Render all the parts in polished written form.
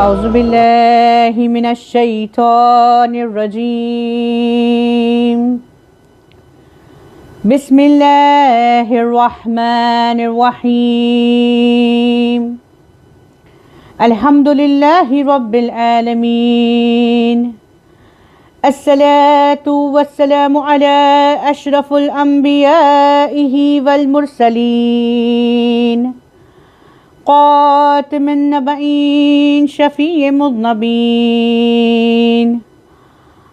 اعوذ باللہ من الشیطان الرجیم بسم اللہ الرحمن الرحیم الحمد للہ رب العالمین الصلاة والسلام علی اشرف الانبیاء والمرسلین قاتم النبیین شفیع مذنبین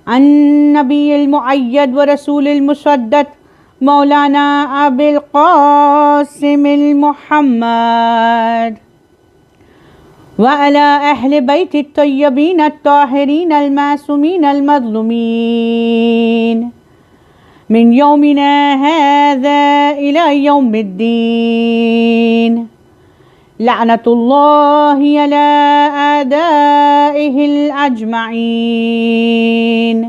النبی المؤید ورسول المصدق مولانا ابی القاسم المحمد وعلى اہل بیت الطیبین الطاہرین المعصومین المظلومین من یومنا هذا الى یوم الدین لعنت اللہ علی اعدائہ الاجمعین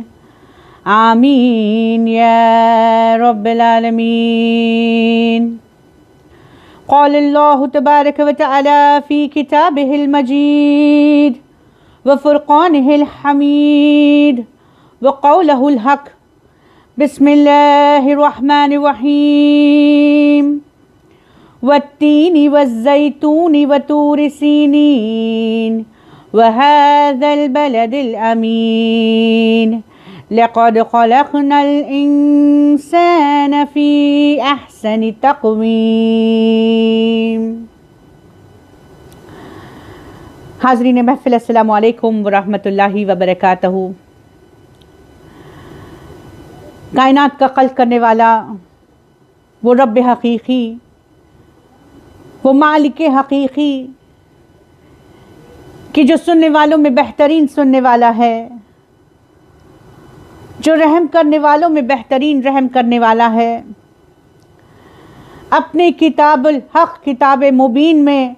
آمین یا رب العالمین قال اللہ تبارک وتعالی فی کتابہ المجید وفرقانہ الحمید وقولہ الحق بسم اللہ الرحمن الرحیم والتین والزیتون وطور سینین وهذا البلد الامین لقد خلقنا الانسان فی احسن تقویم۔ حاضرین محفل السلام علیکم ورحمۃ اللہ وبرکاتہ۔ کائنات کا خلق کرنے والا وہ رب حقیقی، وہ مالک حقیقی کہ جو سننے والوں میں بہترین سننے والا ہے، جو رحم کرنے والوں میں بہترین رحم کرنے والا ہے، اپنے کتاب الحق کتاب مبین میں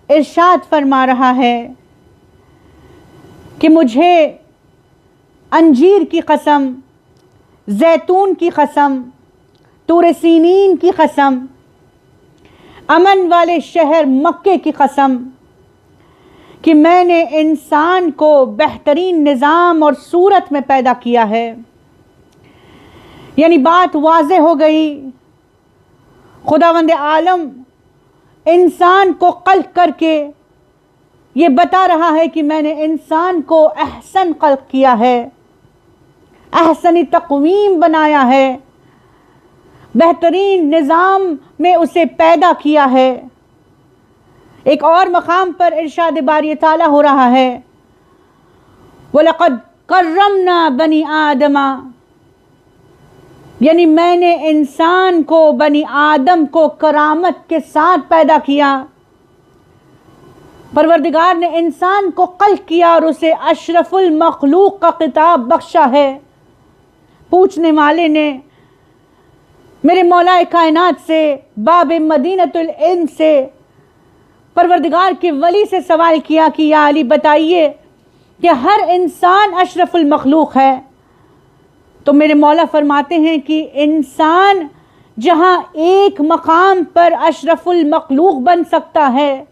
ارشاد فرما رہا ہے کہ مجھے انجیر کی قسم، زیتون کی قسم، طور سینین کی قسم، امن والے شہر مکے کی قسم کہ میں نے انسان کو بہترین نظام اور صورت میں پیدا کیا ہے۔ یعنی بات واضح ہو گئی، خداوند عالم انسان کو خلق کر کے یہ بتا رہا ہے کہ میں نے انسان کو احسن خلق کیا ہے، احسن تقویم بنایا ہے، بہترین نظام میں اسے پیدا کیا ہے۔ ایک اور مقام پر ارشاد باری تعالیٰ ہو رہا ہے وَلَقَدْ كَرَّمْنَا بَنِي آدَمَ، یعنی میں نے انسان کو، بنی آدم کو کرامت کے ساتھ پیدا کیا۔ پروردگار نے انسان کو خلق کیا اور اسے اشرف المخلوق کا خطاب بخشا ہے۔ پوچھنے والے نے میرے مولا کائنات سے، باب مدینۃ العلم سے، پروردگار کے ولی سے سوال کیا کہ یا علی بتائیے کہ ہر انسان اشرف المخلوق ہے؟ تو میرے مولا فرماتے ہیں کہ انسان جہاں ایک مقام پر اشرف المخلوق بن سکتا ہے،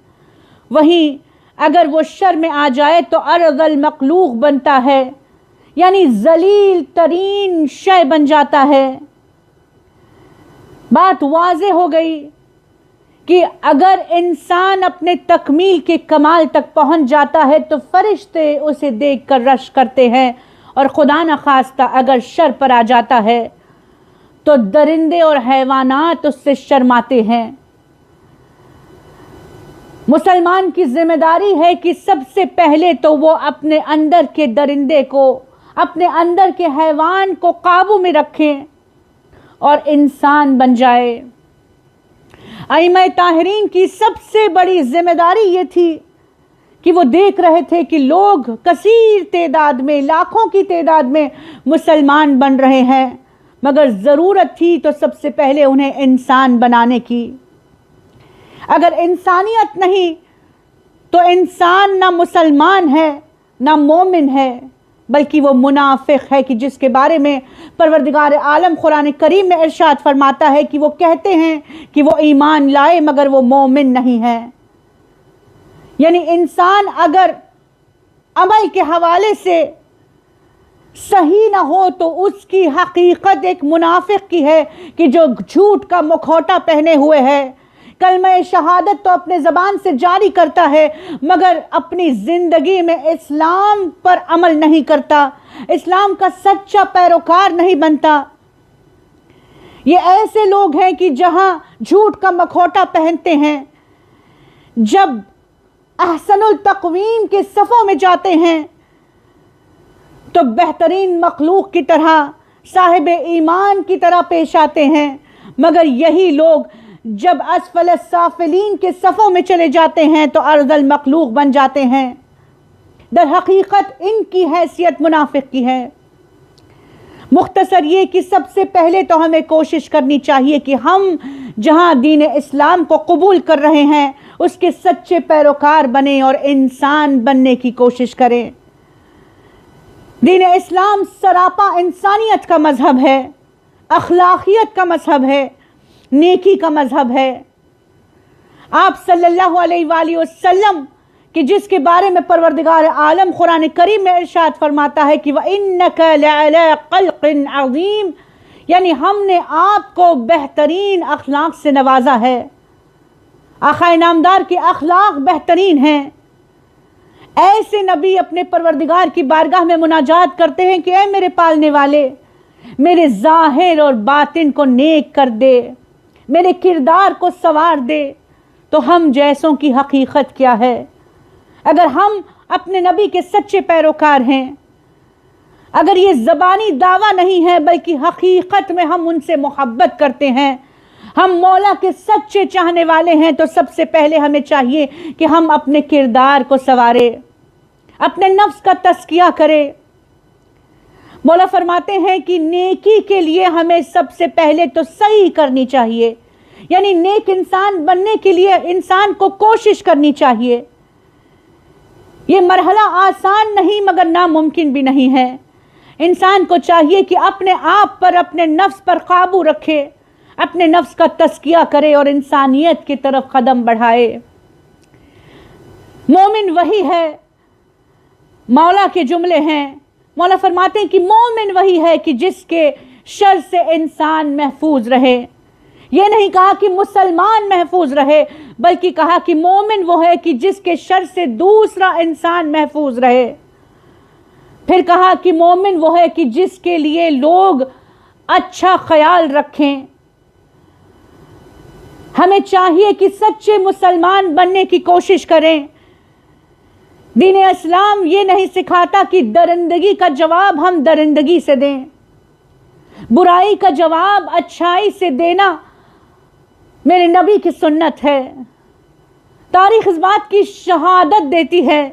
وہیں اگر وہ شر میں آ جائے تو ارذل المخلوق بنتا ہے، یعنی ذلیل ترین شے بن جاتا ہے۔ بات واضح ہو گئی کہ اگر انسان اپنے تکمیل کے کمال تک پہنچ جاتا ہے تو فرشتے اسے دیکھ کر رشک کرتے ہیں، اور خدا نخواستہ اگر شر پر آ جاتا ہے تو درندے اور حیوانات اس سے شرماتے ہیں۔ مسلمان کی ذمہ داری ہے کہ سب سے پہلے تو وہ اپنے اندر کے درندے کو، اپنے اندر کے حیوان کو قابو میں رکھیں اور انسان بن جائے۔ ائمہ طاہرین کی سب سے بڑی ذمہ داری یہ تھی کہ وہ دیکھ رہے تھے کہ لوگ کثیر تعداد میں، لاکھوں کی تعداد میں مسلمان بن رہے ہیں، مگر ضرورت تھی تو سب سے پہلے انہیں انسان بنانے کی۔ اگر انسانیت نہیں تو انسان نہ مسلمان ہے نہ مومن ہے، بلکہ وہ منافق ہے، کہ جس کے بارے میں پروردگار عالم قرآن کریم میں ارشاد فرماتا ہے کہ وہ کہتے ہیں کہ وہ ایمان لائے مگر وہ مومن نہیں ہے۔ یعنی انسان اگر عمل کے حوالے سے صحیح نہ ہو تو اس کی حقیقت ایک منافق کی ہے کہ جو جھوٹ کا مکھوٹا پہنے ہوئے ہے، کلمہ شہادت تو اپنے زبان سے جاری کرتا ہے مگر اپنی زندگی میں اسلام پر عمل نہیں کرتا، اسلام کا سچا پیروکار نہیں بنتا۔ یہ ایسے لوگ ہیں کہ جہاں جھوٹ کا مکھوٹا پہنتے ہیں، جب احسن التقویم کے صفوں میں جاتے ہیں تو بہترین مخلوق کی طرح، صاحب ایمان کی طرح پیش آتے ہیں، مگر یہی لوگ جب اسفل السافلین کے صفوں میں چلے جاتے ہیں تو ارذل المخلوق بن جاتے ہیں۔ در حقیقت ان کی حیثیت منافق کی ہے۔ مختصر یہ کہ سب سے پہلے تو ہمیں کوشش کرنی چاہیے کہ ہم جہاں دین اسلام کو قبول کر رہے ہیں اس کے سچے پیروکار بنیں اور انسان بننے کی کوشش کریں۔ دین اسلام سراپا انسانیت کا مذہب ہے، اخلاقیت کا مذہب ہے، نیکی کا مذہب ہے۔ آپ صلی اللہ علیہ وآلہ وسلم کہ جس کے بارے میں پروردگار عالم قرآن کریم میں ارشاد فرماتا ہے کہ وَإِنَّكَ لَعَلَىٰ خَلْقٍ عَظِيمٍ، یعنی ہم نے آپ کو بہترین اخلاق سے نوازا ہے۔ آقا نامدار کے اخلاق بہترین ہیں۔ ایسے نبی اپنے پروردگار کی بارگاہ میں مناجات کرتے ہیں کہ اے میرے پالنے والے، میرے ظاہر اور باطن کو نیک کر دے، میرے کردار کو سنوار دے۔ تو ہم جیسوں کی حقیقت کیا ہے؟ اگر ہم اپنے نبی کے سچے پیروکار ہیں، اگر یہ زبانی دعویٰ نہیں ہے بلکہ حقیقت میں ہم ان سے محبت کرتے ہیں، ہم مولا کے سچے چاہنے والے ہیں، تو سب سے پہلے ہمیں چاہیے کہ ہم اپنے کردار کو سنواریں، اپنے نفس کا تزکیہ کریں۔ مولا فرماتے ہیں کہ نیکی کے لیے ہمیں سب سے پہلے تو صحیح کرنی چاہیے، یعنی نیک انسان بننے کے لیے انسان کو کوشش کرنی چاہیے۔ یہ مرحلہ آسان نہیں مگر ناممکن بھی نہیں ہے۔ انسان کو چاہیے کہ اپنے آپ پر، اپنے نفس پر قابو رکھے، اپنے نفس کا تزکیہ کرے اور انسانیت کی طرف قدم بڑھائے۔ مومن وہی ہے، مولا کے جملے ہیں۔ مولا فرماتے ہیں کہ مومن وہی ہے کہ جس کے شر سے انسان محفوظ رہے۔ یہ نہیں کہا کہ مسلمان محفوظ رہے، بلکہ کہا کہ مومن وہ ہے کہ جس کے شر سے دوسرا انسان محفوظ رہے۔ پھر کہا کہ مومن وہ ہے کہ جس کے لیے لوگ اچھا خیال رکھیں۔ ہمیں چاہیے کہ سچے مسلمان بننے کی کوشش کریں۔ دین اسلام یہ نہیں سکھاتا کہ درندگی کا جواب ہم درندگی سے دیں، برائی کا جواب اچھائی سے دینا میرے نبی کی سنت ہے۔ تاریخ اس بات کی شہادت دیتی ہے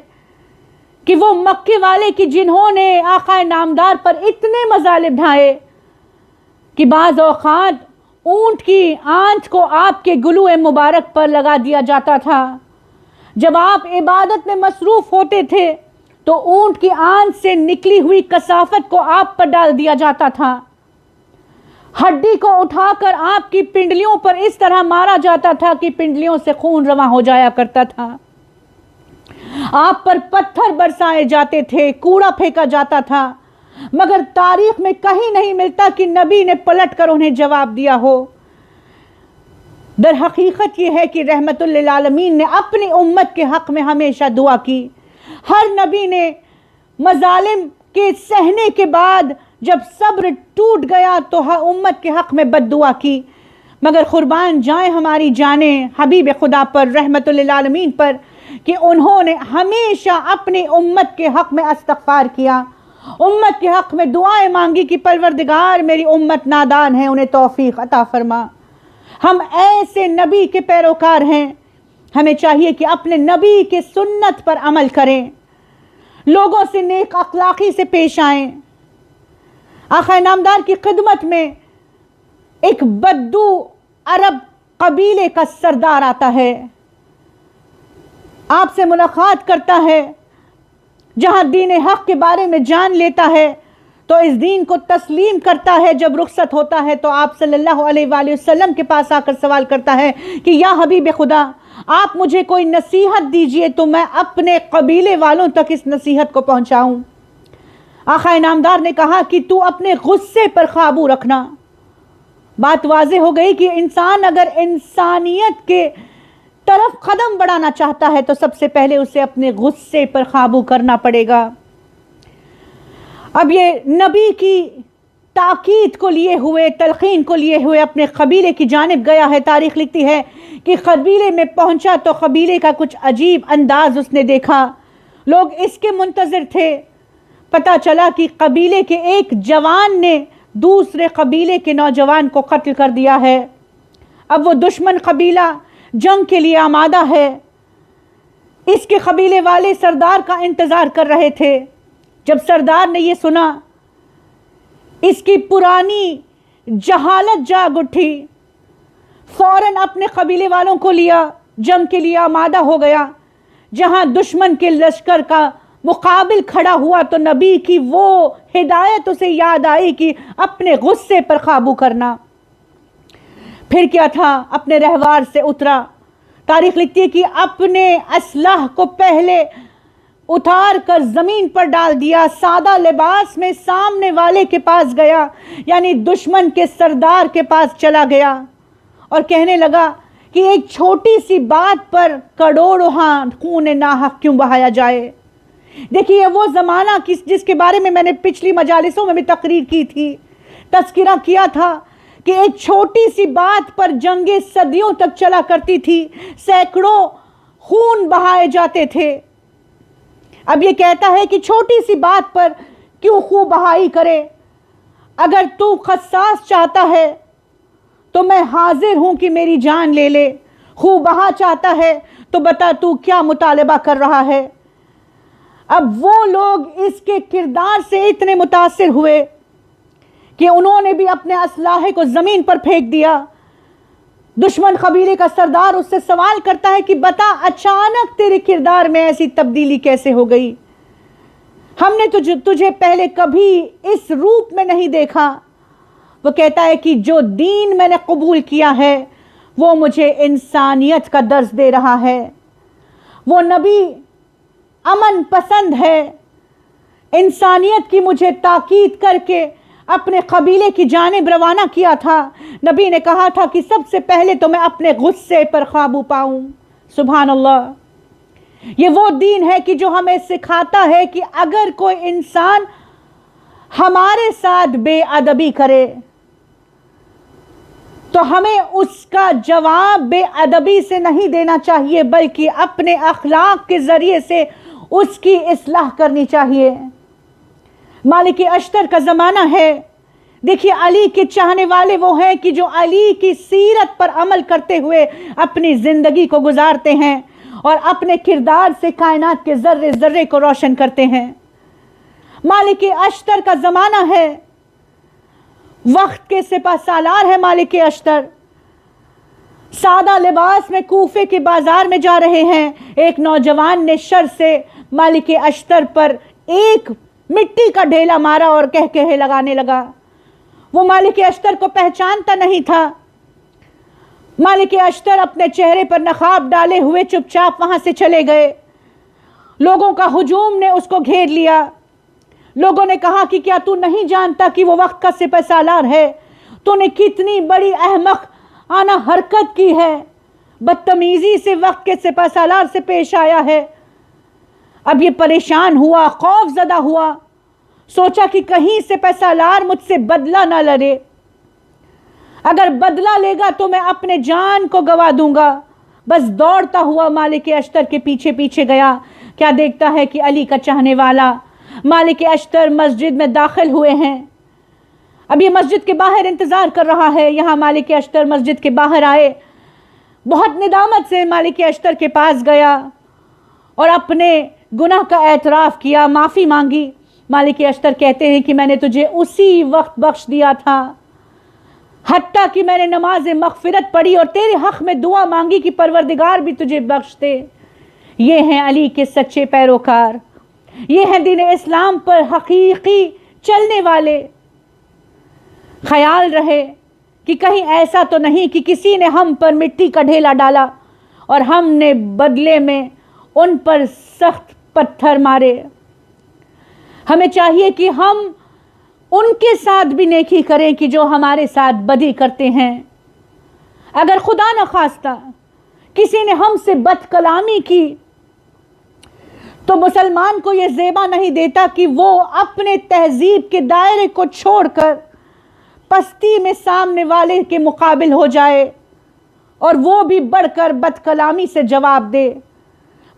کہ وہ مکے والے کہ جنہوں نے آقا نامدار پر اتنے مظالم ڈھائے کہ بعض اوقات اونٹ کی آنت کو آپ کے گلو مبارک پر لگا دیا جاتا تھا۔ جب آپ عبادت میں مصروف ہوتے تھے تو اونٹ کی آنت سے نکلی ہوئی کثافت کو آپ پر ڈال دیا جاتا تھا۔ ہڈی کو اٹھا کر آپ کی پنڈلیوں پر اس طرح مارا جاتا تھا کہ پنڈلیوں سے خون رواں ہو جایا کرتا تھا۔ آپ پر پتھر برسائے جاتے تھے، کوڑا پھینکا جاتا تھا، مگر تاریخ میں کہیں نہیں ملتا کہ نبی نے پلٹ کر انہیں جواب دیا ہو۔ در حقیقت یہ ہے کہ رحمت للعالمین نے اپنی امت کے حق میں ہمیشہ دعا کی۔ ہر نبی نے مظالم کے سہنے کے بعد جب صبر ٹوٹ گیا تو امت کے حق میں بد دعا کی، مگر قربان جائیں ہماری جانیں حبیب خدا پر، رحمت للعالمین پر، کہ انہوں نے ہمیشہ اپنی امت کے حق میں استغفار کیا، امت کے حق میں دعائیں مانگی کہ پروردگار میری امت نادان ہے، انہیں توفیق عطا فرما۔ ہم ایسے نبی کے پیروکار ہیں، ہمیں چاہیے کہ اپنے نبی کے سنت پر عمل کریں، لوگوں سے نیک اخلاقی سے پیش آئیں۔ آقا نامدار کی خدمت میں ایک بدو عرب قبیلے کا سردار آتا ہے، آپ سے ملاقات کرتا ہے، جہاں دین حق کے بارے میں جان لیتا ہے تو اس دین کو تسلیم کرتا ہے. جب رخصت ہوتا ہے تو آپ صلی اللہ علیہ وآلہ وسلم کے پاس آ کر سوال کرتا ہے کہ یا حبیب خدا آپ مجھے کوئی نصیحت دیجئے تو میں اپنے قبیلے والوں تک اس نصیحت کو پہنچاؤں. آقا انعامدار نے کہا کہ تو اپنے غصے پر قابو رکھنا. بات واضح ہو گئی کہ انسان اگر انسانیت کے طرف قدم بڑھانا چاہتا ہے تو سب سے پہلے اسے اپنے غصے پر قابو کرنا پڑے گا. اب یہ نبی کی تاکید کو لیے ہوئے، تلقین کو لیے ہوئے اپنے قبیلے کی جانب گیا ہے. تاریخ لکھتی ہے کہ قبیلے میں پہنچا تو قبیلے کا کچھ عجیب انداز اس نے دیکھا. لوگ اس کے منتظر تھے. پتہ چلا کہ قبیلے کے ایک جوان نے دوسرے قبیلے کے نوجوان کو قتل کر دیا ہے. اب وہ دشمن قبیلہ جنگ کے لیے آمادہ ہے. اس کے قبیلے والے سردار کا انتظار کر رہے تھے. جب سردار نے یہ سنا اس کی پرانی جہالت جاگ اٹھی. فوراً اپنے قبیلے والوں کو لیا، جنگ کے لیے آمادہ ہو گیا. جہاں دشمن کے لشکر کا مقابل کھڑا ہوا تو نبی کی وہ ہدایت اسے یاد آئی کہ اپنے غصے پر قابو کرنا. پھر کیا تھا؟ اپنے رہوار سے اترا. تاریخ لکھتی ہے کہ اپنے اسلحہ کو پہلے اتار کر زمین پر ڈال دیا. سادہ لباس میں سامنے والے کے پاس گیا، یعنی دشمن کے سردار کے پاس چلا گیا اور کہنے لگا کہ ایک چھوٹی سی بات پر کروڑوں خون ناحق کیوں بہایا جائے. دیکھیے وہ زمانہ جس کے بارے میں میں نے پچھلی مجالسوں میں بھی تقریر کی تھی، تذکرہ کیا تھا کہ ایک چھوٹی سی بات پر جنگیں صدیوں تک چلا کرتی تھی، سینکڑوں خون بہائے جاتے تھے. اب یہ کہتا ہے کہ چھوٹی سی بات پر کیوں خون بہائی کرے. اگر تو قصاص چاہتا ہے تو میں حاضر ہوں کہ میری جان لے لے. خون بہا چاہتا ہے تو بتا تو کیا مطالبہ کر رہا ہے. اب وہ لوگ اس کے کردار سے اتنے متاثر ہوئے کہ انہوں نے بھی اپنے اسلحے کو زمین پر پھینک دیا. دشمن قبیلے کا سردار اس سے سوال کرتا ہے کہ بتا اچانک تیرے کردار میں ایسی تبدیلی کیسے ہو گئی؟ ہم نے تجھے پہلے کبھی اس روپ میں نہیں دیکھا. وہ کہتا ہے کہ جو دین میں نے قبول کیا ہے وہ مجھے انسانیت کا درس دے رہا ہے. وہ نبی امن پسند ہے. انسانیت کی مجھے تاکید کر کے اپنے قبیلے کی جانب روانہ کیا تھا. نبی نے کہا تھا کہ سب سے پہلے تو میں اپنے غصے پر قابو پاؤں. سبحان اللہ. یہ وہ دین ہے کہ جو ہمیں سکھاتا ہے کہ اگر کوئی انسان ہمارے ساتھ بے ادبی کرے تو ہمیں اس کا جواب بے ادبی سے نہیں دینا چاہیے، بلکہ اپنے اخلاق کے ذریعے سے اس کی اصلاح کرنی چاہیے. مالک اشتر کا زمانہ ہے. دیکھیے علی کے چاہنے والے وہ ہیں کہ جو علی کی سیرت پر عمل کرتے ہوئے اپنی زندگی کو گزارتے ہیں اور اپنے کردار سے کائنات کے ذرے ذرے کو روشن کرتے ہیں. مالک اشتر کا زمانہ ہے. وقت کے سپہ سالار ہے مالک اشتر. سادہ لباس میں کوفے کے بازار میں جا رہے ہیں. ایک نوجوان نے شر سے مالک اشتر پر ایک مٹی کا ڈھیلا مارا اور کہکہے لگانے لگا. وہ مالک اشتر کو پہچانتا نہیں تھا. مالک اشتر اپنے چہرے پر نقاب ڈالے ہوئے چپ چاپ وہاں سے چلے گئے. لوگوں کا ہجوم نے اس کو گھیر لیا. لوگوں نے کہا کہ کیا تو نہیں جانتا کہ وہ وقت کا سپہ سالار ہے؟ تو نے کتنی بڑی احمق آنا حرکت کی ہے، بدتمیزی سے وقت کے سپہ سالار سے پیش آیا ہے. اب یہ پریشان ہوا، خوف زدہ ہوا. سوچا کہ کہیں سپہ سالار مجھ سے بدلہ نہ لے. اگر بدلہ لے گا تو میں اپنے جان کو گوا دوں گا. بس دوڑتا ہوا مالک اشتر کے پیچھے پیچھے گیا. کیا دیکھتا ہے کہ علی کا چاہنے والا مالک اشتر مسجد میں داخل ہوئے ہیں. اب یہ مسجد کے باہر انتظار کر رہا ہے. یہاں مالک اشتر مسجد کے باہر آئے. بہت ندامت سے مالک اشتر کے پاس گیا اور اپنے گناہ کا اعتراف کیا، معافی مانگی. مالک اشتر کہتے ہیں کہ میں نے تجھے اسی وقت بخش دیا تھا، حتیٰ کہ میں نے نماز مغفرت پڑھی اور تیرے حق میں دعا مانگی کہ پروردگار بھی تجھے بخش دے. یہ ہیں علی کے سچے پیروکار. یہ ہیں دین اسلام پر حقیقی چلنے والے خیال رہے کہ کہیں ایسا تو نہیں کہ کسی نے ہم پر مٹی کا ڈھیلا ڈالا اور ہم نے بدلے میں ان پر سخت پتھر مارے۔ ہمیں چاہیے کہ ہم ان کے ساتھ بھی نیکی کریں کہ جو ہمارے ساتھ بدی کرتے ہیں۔ اگر خدا نخواستہ کسی نے ہم سے بد کلامی کی تو مسلمان کو یہ زیبا نہیں دیتا کہ وہ اپنے تہذیب کے دائرے کو چھوڑ کر پستی میں سامنے والے کے مقابل ہو جائے اور وہ بھی بڑھ کر بد کلامی سے جواب دے،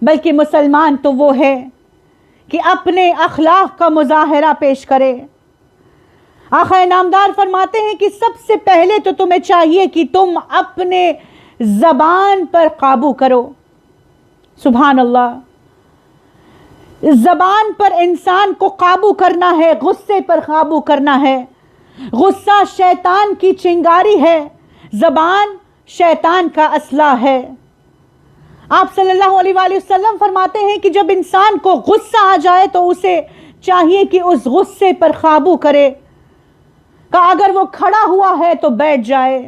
بلکہ مسلمان تو وہ ہے کہ اپنے اخلاق کا مظاہرہ پیش کرے۔ آقا نامدار فرماتے ہیں کہ سب سے پہلے تو تمہیں چاہیے کہ تم اپنے زبان پر قابو کرو۔ سبحان اللہ، زبان پر انسان کو قابو کرنا ہے، غصے پر قابو کرنا ہے۔ غصہ شیطان کی چنگاری ہے، زبان شیطان کا اسلحہ ہے۔ آپ صلی اللہ علیہ وآلہ وسلم فرماتے ہیں کہ جب انسان کو غصہ آ جائے تو اسے چاہیے کہ اس غصے پر قابو کرے، کہ اگر وہ کھڑا ہوا ہے تو بیٹھ جائے،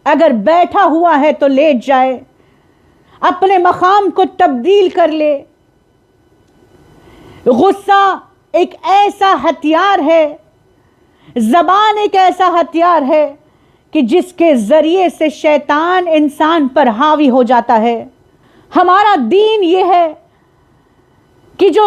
اگر بیٹھا ہوا ہے تو لیٹ جائے، اپنے مقام کو تبدیل کر لے۔ غصہ ایک ایسا ہتھیار ہے، زبان ایک ایسا ہتھیار ہے کہ جس کے ذریعے سے شیطان انسان پر حاوی ہو جاتا ہے۔ ہمارا دین یہ ہے کہ جو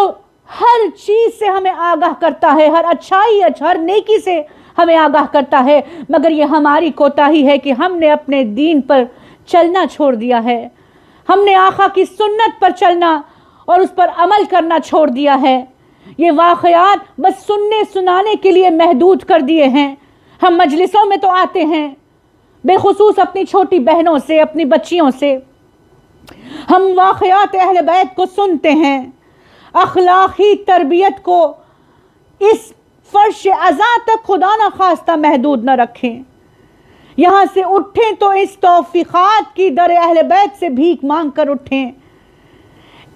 ہر چیز سے ہمیں آگاہ کرتا ہے، ہر اچھائی ہر نیکی سے ہمیں آگاہ کرتا ہے، مگر یہ ہماری کوتاہی ہے کہ ہم نے اپنے دین پر چلنا چھوڑ دیا ہے۔ ہم نے آقا کی سنت پر چلنا اور اس پر عمل کرنا چھوڑ دیا ہے۔ یہ واقعات بس سننے سنانے کے لیے محدود کر دیے ہیں۔ ہم مجلسوں میں تو آتے ہیں، بالخصوص اپنی چھوٹی بہنوں سے، اپنی بچیوں سے ہم واقعات اہل بیت کو سنتے ہیں۔ اخلاقی تربیت کو اس فرش عزا تک خدا نخواستہ محدود نہ رکھیں۔ یہاں سے اٹھیں تو اس توفیقات کی در اہل بیت سے بھیک مانگ کر اٹھیں۔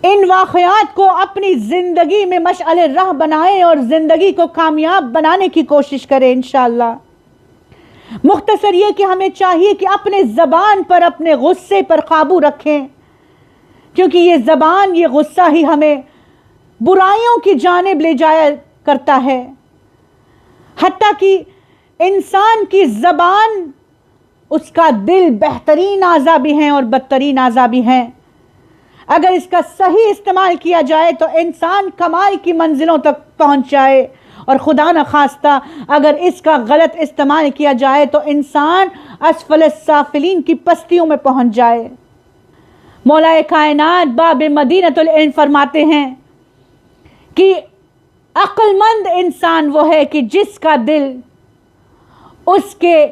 ان واقعات کو اپنی زندگی میں مشعل راہ بنائیں اور زندگی کو کامیاب بنانے کی کوشش کریں انشاءاللہ۔ مختصر یہ کہ ہمیں چاہیے کہ اپنے زبان پر، اپنے غصے پر قابو رکھیں، کیونکہ یہ زبان، یہ غصہ ہی ہمیں برائیوں کی جانب لے جایا کرتا ہے۔ حتیٰ کہ انسان کی زبان، اس کا دل بہترین اعضاء بھی ہیں اور بدترین اعضاء بھی ہیں۔ اگر اس کا صحیح استعمال کیا جائے تو انسان کمال کی منزلوں تک پہنچ جائے، اور خدا نخواستہ اگر اس کا غلط استعمال کیا جائے تو انسان اسفل السافلین کی پستیوں میں پہنچ جائے۔ مولا کائنات باب مدینۃ العلم فرماتے ہیں کہ عقل مند انسان وہ ہے کہ جس کا دل اس کے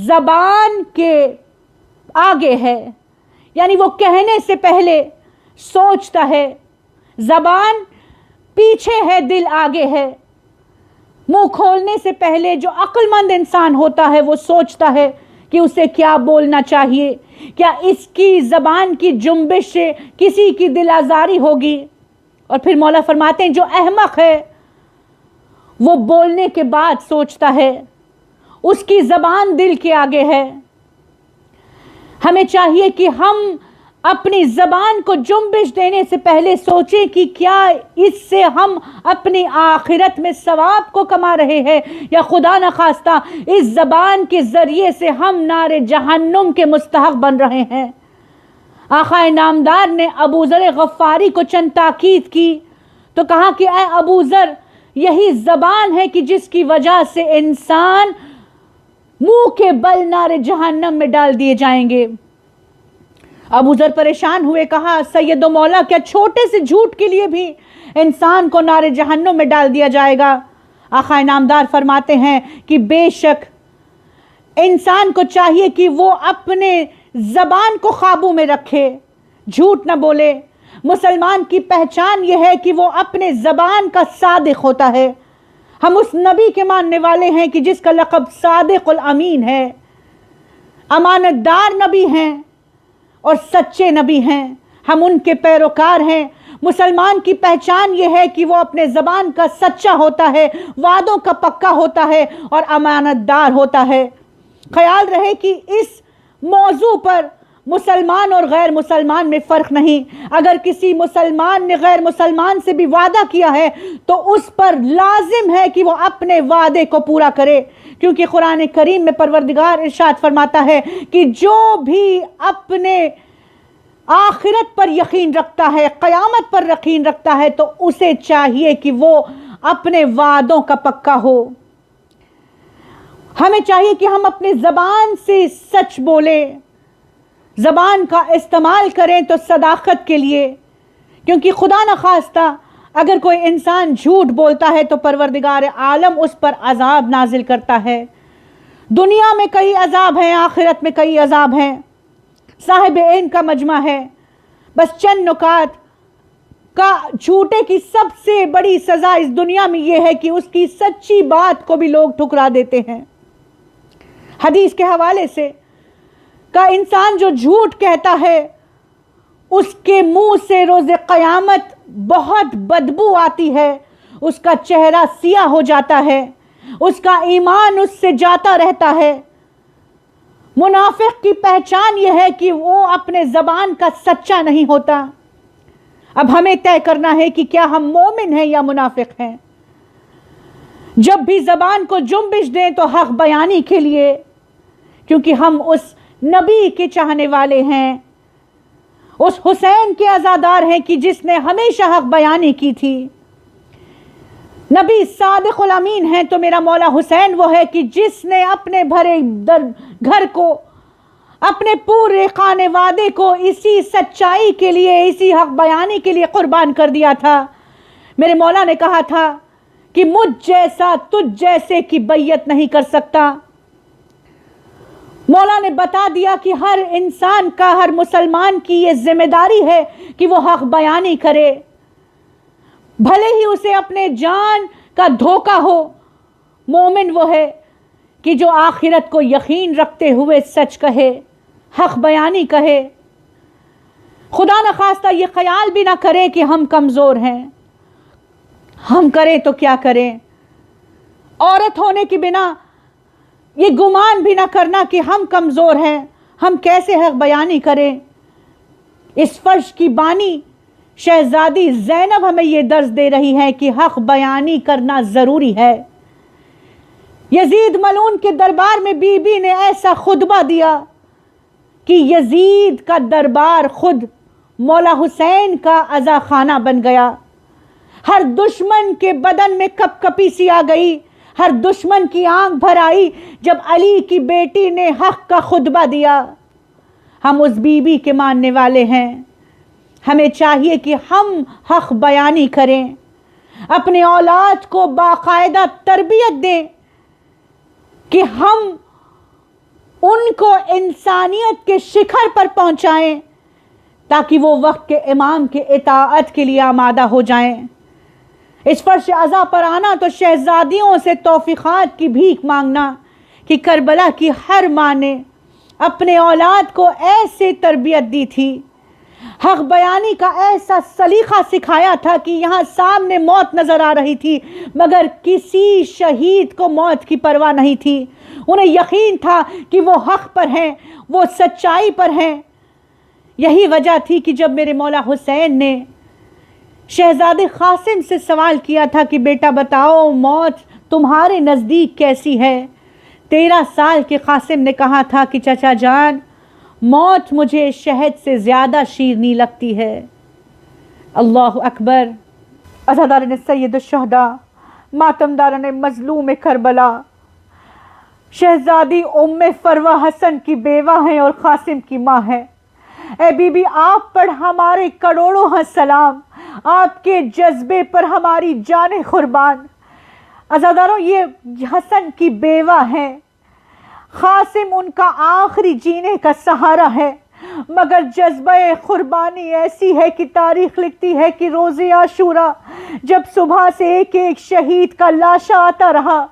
زبان کے آگے ہے، یعنی وہ کہنے سے پہلے سوچتا ہے۔ زبان پیچھے ہے، دل آگے ہے۔ منہ کھولنے سے پہلے جو عقل مند انسان ہوتا ہے وہ سوچتا ہے کہ اسے کیا بولنا چاہیے، کیا اس کی زبان کی جنبش سے کسی کی دل آزاری ہوگی۔ اور پھر مولا فرماتے ہیں جو احمق ہے وہ بولنے کے بعد سوچتا ہے، اس کی زبان دل کے آگے ہے۔ ہمیں چاہیے کہ ہم اپنی زبان کو جنبش دینے سے پہلے سوچیں کہ کیا اس سے ہم اپنی آخرت میں ثواب کو کما رہے ہیں، یا خدا نخواستہ اس زبان کے ذریعے سے ہم نار جہنم کے مستحق بن رہے ہیں۔ آقا نامدار نے ابو ذر غفاری کو چند تاکید کی تو کہا کہ اے ابو ذر، یہی زبان ہے کہ جس کی وجہ سے انسان منہ کے بل نار جہنم میں ڈال دیے جائیں گے۔ ابو ذر پریشان ہوئے، کہا سید و مولا، کیا چھوٹے سے جھوٹ کے لیے بھی انسان کو نار جہنم میں ڈال دیا جائے گا؟ آقا نامدار فرماتے ہیں کہ بے شک انسان کو چاہیے کہ وہ اپنے زبان کو قابو میں رکھے، جھوٹ نہ بولے۔ مسلمان کی پہچان یہ ہے کہ وہ اپنے زبان کا صادق ہوتا ہے۔ ہم اس نبی کے ماننے والے ہیں کہ جس کا لقب صادق الامین ہے، امانت دار نبی ہیں اور سچے نبی ہیں۔ ہم ان کے پیروکار ہیں۔ مسلمان کی پہچان یہ ہے کہ وہ اپنے زبان کا سچا ہوتا ہے، وعدوں کا پکا ہوتا ہے اور امانت دار ہوتا ہے۔ خیال رہے کہ اس موضوع پر مسلمان اور غیر مسلمان میں فرق نہیں۔ اگر کسی مسلمان نے غیر مسلمان سے بھی وعدہ کیا ہے تو اس پر لازم ہے کہ وہ اپنے وعدے کو پورا کرے، کیونکہ قرآن کریم میں پروردگار ارشاد فرماتا ہے کہ جو بھی اپنے آخرت پر یقین رکھتا ہے، قیامت پر یقین رکھتا ہے، تو اسے چاہیے کہ وہ اپنے وعدوں کا پکا ہو۔ ہمیں چاہیے کہ ہم اپنے زبان سے سچ بولیں، زبان کا استعمال کریں تو صداقت کے لیے، کیونکہ خدا نخواستہ اگر کوئی انسان جھوٹ بولتا ہے تو پروردگار عالم اس پر عذاب نازل کرتا ہے۔ دنیا میں کئی عذاب ہیں، آخرت میں کئی عذاب ہیں، صاحب عین کا مجمع ہے۔ بس چند نکات کا جھوٹے کی سب سے بڑی سزا اس دنیا میں یہ ہے کہ اس کی سچی بات کو بھی لوگ ٹھکرا دیتے ہیں۔ حدیث کے حوالے سے کا انسان جو جھوٹ کہتا ہے اس کے منہ سے روز قیامت بہت بدبو آتی ہے، اس کا چہرہ سیاہ ہو جاتا ہے، اس کا ایمان اس سے جاتا رہتا ہے۔ منافق کی پہچان یہ ہے کہ وہ اپنے زبان کا سچا نہیں ہوتا۔ اب ہمیں طے کرنا ہے کہ کیا ہم مومن ہیں یا منافق ہیں۔ جب بھی زبان کو جنبش دیں تو حق بیانی کے لیے، کیونکہ ہم اس نبی کے چاہنے والے ہیں، اس حسین کے عزادار ہیں کہ جس نے ہمیشہ حق بیانی کی تھی۔ نبی صادق الامین ہیں تو میرا مولا حسین وہ ہے کہ جس نے اپنے بھرے گھر کو، اپنے پورے خانے وادے کو اسی سچائی کے لیے، اسی حق بیانی کے لیے قربان کر دیا تھا۔ میرے مولا نے کہا تھا کہ مجھ جیسا تجھ جیسے کی بیعت نہیں کر سکتا۔ مولا نے بتا دیا کہ ہر انسان کا، ہر مسلمان کی یہ ذمہ داری ہے کہ وہ حق بیانی کرے، بھلے ہی اسے اپنے جان کا دھوکہ ہو۔ مومن وہ ہے کہ جو آخرت کو یقین رکھتے ہوئے سچ کہے، حق بیانی کہے، خدا نخواستہ یہ خیال بھی نہ کرے کہ ہم کمزور ہیں، ہم کریں تو کیا کریں۔ عورت ہونے کی بنا یہ گمان بھی نہ کرنا کہ ہم کمزور ہیں، ہم کیسے حق بیانی کریں۔ اس فرش کی بانی شہزادی زینب ہمیں یہ درس دے رہی ہے کہ حق بیانی کرنا ضروری ہے۔ یزید ملعون کے دربار میں بی بی نے ایسا خطبہ دیا کہ یزید کا دربار خود مولا حسین کا عزا خانہ بن گیا۔ ہر دشمن کے بدن میں کپ کپی سی آ گئی، ہر دشمن کی آنکھ بھر آئی جب علی کی بیٹی نے حق کا خطبہ دیا۔ ہم اس بی بی کے ماننے والے ہیں، ہمیں چاہیے کہ ہم حق بیانی کریں، اپنے اولاد کو باقاعدہ تربیت دیں کہ ہم ان کو انسانیت کے شکھر پر پہنچائیں تاکہ وہ وقت کے امام کے اطاعت کے لیے آمادہ ہو جائیں۔ اس فرش عزا پر آنا تو شہزادیوں سے توفیقات کی بھیک مانگنا کہ کربلا کی ہر ماں نے اپنے اولاد کو ایسے تربیت دی تھی، حق بیانی کا ایسا سلیقہ سکھایا تھا کہ یہاں سامنے موت نظر آ رہی تھی مگر کسی شہید کو موت کی پرواہ نہیں تھی۔ انہیں یقین تھا کہ وہ حق پر ہیں، وہ سچائی پر ہیں۔ یہی وجہ تھی کہ جب میرے مولا حسین نے شہزادے قاسم سے سوال کیا تھا کہ بیٹا بتاؤ موت تمہارے نزدیک کیسی ہے، 13 سال کے قاسم نے کہا تھا کہ چچا جان موت مجھے شہد سے زیادہ شیرنی لگتی ہے۔ اللہ اکبر۔ عزاداران سید الشہداء، ماتمداران مظلوم کربلا، شہزادی ام فروہ حسن کی بیوہ ہیں اور قاسم کی ماں ہے۔ اے بی بی آپ پر ہمارے کروڑوں ہیں سلام، آپ کے جذبے پر ہماری جانیں قربان۔ عزاداروں یہ حسن کی بیوہ ہیں، قاسم ان کا آخری جینے کا سہارا ہے، مگر جذبہ قربانی ایسی ہے کہ تاریخ لکھتی ہے کہ روز عاشورہ جب صبح سے ایک ایک شہید کا لاشا آتا رہا،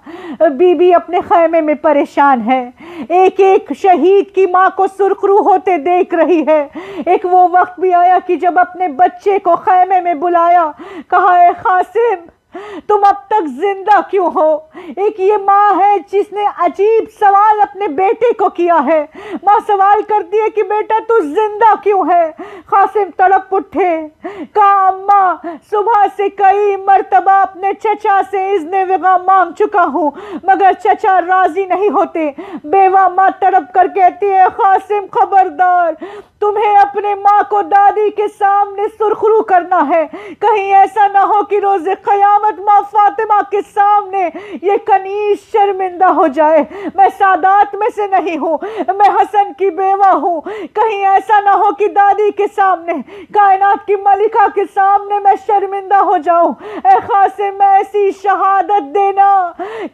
بی بی اپنے خیمے میں پریشان ہے، ایک ایک شہید کی ماں کو سرخرو ہوتے دیکھ رہی ہے۔ ایک وہ وقت بھی آیا کہ جب اپنے بچے کو خیمے میں بلایا، کہا اے قاسم تم اب تک زندہ کیوں ہو؟ ایک یہ ماں ہے جس نے عجیب سوال اپنے بیٹے کو کیا ہے۔ ماں سوال کرتی ہے کہ بیٹا تو زندہ کیوں ہے؟ قاسم تڑپ اٹھے، کہا اماں صبح سے کئی مرتبہ اپنے چچا سے اذن وغا مانگ چکا ہوں مگر چچا راضی نہیں ہوتے۔ بیوہ ماں تڑپ کر کہتی ہے قاسم خبردار، تمہیں اپنے ماں کو دادی کے سامنے سرخرو کرنا ہے، کہیں ایسا نہ ہو کہ روز قیامت ماں فاطمہ کے سامنے یہ کنیز شرمندہ ہو جائے۔ میں سادات میں سے نہیں ہوں، میں حسن کی بیوہ ہوں، کہیں ایسا نہ ہو کہ دادی کے سامنے، کائنات کی ملکہ کے سامنے میں شرمندہ ہو جاؤں۔ اے قاسم ایسی شہادت دینا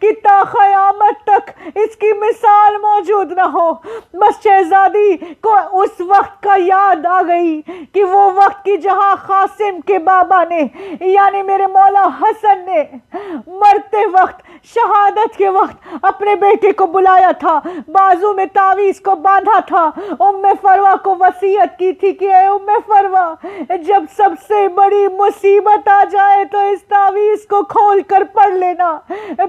کہ تا قیامت تک اس کی مثال موجود نہ ہو۔ بس شہزادی کو اس وقت کا یاد آ گئی کہ وہ وقت کی جہاں قاسم کے بابا نے یعنی میرے مولا حسن نے مرتے وقت، شہادت کے وقت اپنے بیٹے کو بلایا تھا، بازو میں تعویذ کو باندھا تھا، ام فروا کو وصیت کی تھی کہ اے ام فروا جب سب سے بڑی مصیبت آ جائے تو اس تعویذ کو کھول کر پڑھ لینا۔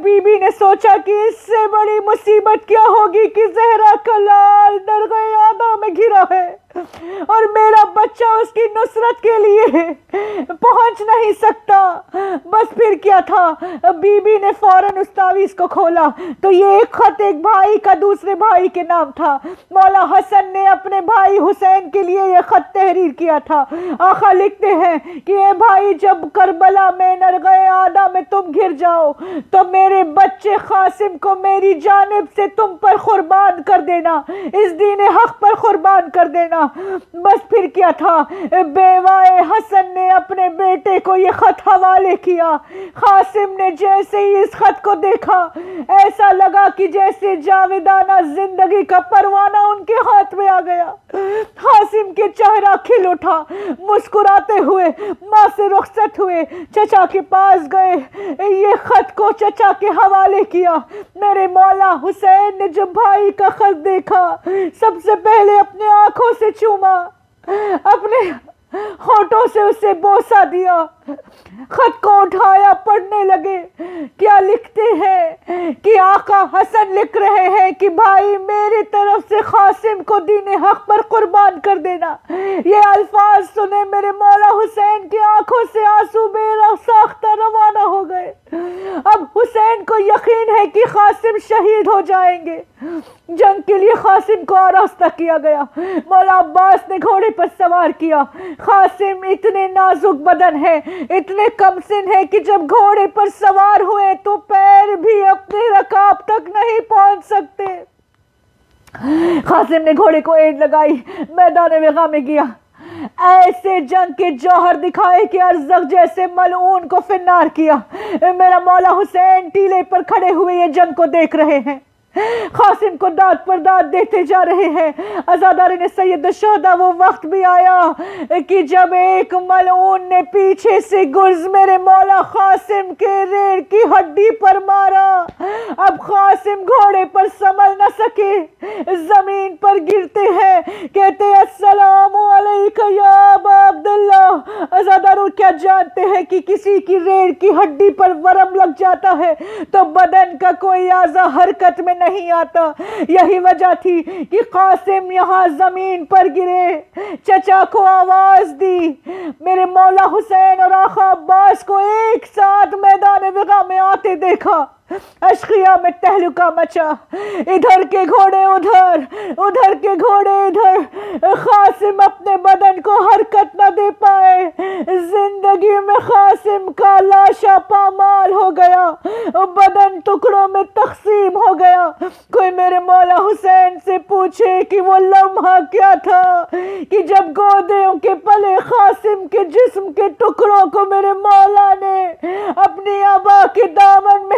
بی بی نے سوچا کہ اس سے بڑی مصیبت کیا ہوگی کہ زہرا کا لال درگاہ آدھا میں گرا ہے اور میرا بچہ اس کی نصرت کے لیے پہنچ نہیں سکتا۔ بس پھر کیا تھا، بی بی نے فوراً اس تعویذ کو کھولا تو یہ ایک خط ایک بھائی کا دوسرے بھائی کے نام تھا۔ مولا حسن نے اپنے بھائی حسین کے لیے یہ خط تحریر کیا تھا۔ آقا لکھتے ہیں کہ اے بھائی جب کربلا میں نرغہ آدھا میں تم گر جاؤ تو میرے بچے قاسم کو میری جانب سے تم پر قربان کر دینا، اس دین حق پر قربان کر دینا۔ بس پھر کیا تھا، بیوہ حسن نے اپنے بیٹے کو یہ خط حوالے کیا۔ قاسم نے جیسے ہی اس خط کو دیکھا ایسا لگا کہ جیسے جاویدانہ زندگی کا پروانہ ان کے ہاتھ میں آ گیا۔ قاسم کے چہرہ کھل اٹھا، مسکراتے ہوئے ماں سے رخصت ہوئے، چچا کے پاس گئے، یہ خط کو چچا کے حوالے کیا۔ میرے مولا حسین نے جب بھائی کا خط دیکھا سب سے پہلے اپنے آنکھوں سے چوما، اپنے ہونٹوں سے اسے بوسہ دیا، خط کو اٹھایا، پڑھنے لگے۔ کیا لکھتے ہیں کہ آقا حسن لکھ رہے ہیں کہ بھائی میری طرف سے قاسم کو دین حق پر قربان کر دینا۔ یہ الفاظ سنے میرے مولا حسین کی آنکھوں سے آنسو بے ساختہ روانہ ہو گئے۔ اب حسین کو یقین ہے کہ قاسم شہید ہو جائیں گے۔ جنگ کے لیے قاسم کو آراستہ کیا گیا، مولا عباس نے گھوڑے پر سوار کیا۔ قاسم اتنے نازک بدن ہے، اتنے کم سن ہے کہ جب گھوڑے پر سوار ہوئے تو پیر بھی اپنے رکاب تک نہیں پہنچ سکتے۔ قاسم نے گھوڑے کو اینٹ لگائی، میدان وغا میں گیا، ایسے جنگ کے جوہر دکھائے کہ ارزق جیسے ملعون کو فنار کیا۔ میرا مولا حسین ٹیلے پر کھڑے ہوئے یہ جنگ کو دیکھ رہے ہیں، قاسم کو داد پر داد دیتے جا رہے ہیں۔ عزادارین سید الشہداء وہ وقت بھی آیا کہ جب ایک ملعون نے پیچھے سے گرز میرے مولا قاسم کے ریڑھ کی ہڈی پر مارا۔ اب قاسم گھوڑے پر سنبھل نہ سکے، زمین پر گرتے ہیں، کہتے السلام علیکم یا ابا عبداللہ۔ عزاداروں کیا جانتے ہیں کہ کسی کی ریڑھ کی ہڈی پر ورم لگ جاتا ہے تو بدن کا کوئی اعضا حرکت میں نہیں آتا۔ یہی وجہ تھی کہ قاسم یہاں زمین پر گرے، چچا کو آواز دی، میرے مولا حسین اور آقا عباس کو ایک ساتھ میدان وغا میں آتے دیکھا۔ اشقیہ میں تہلکہ مچا، ادھر کے گھوڑے ادھر، ادھر کے گھوڑے ادھر۔ قاسم اپنے بدن کو حرکت نہ دے پائے، زندگی میں قاسم کا لاشا پامال ہو گیا، بدن ٹکڑوں میں تقسیم ہو گیا۔ کوئی میرے مولا حسین سے پوچھے کہ وہ لمحہ کیا تھا کہ جب گودیوں کے پلے قاسم کے جسم کے ٹکڑوں کو میرے مولا نے اپنی ابا کے دامن میں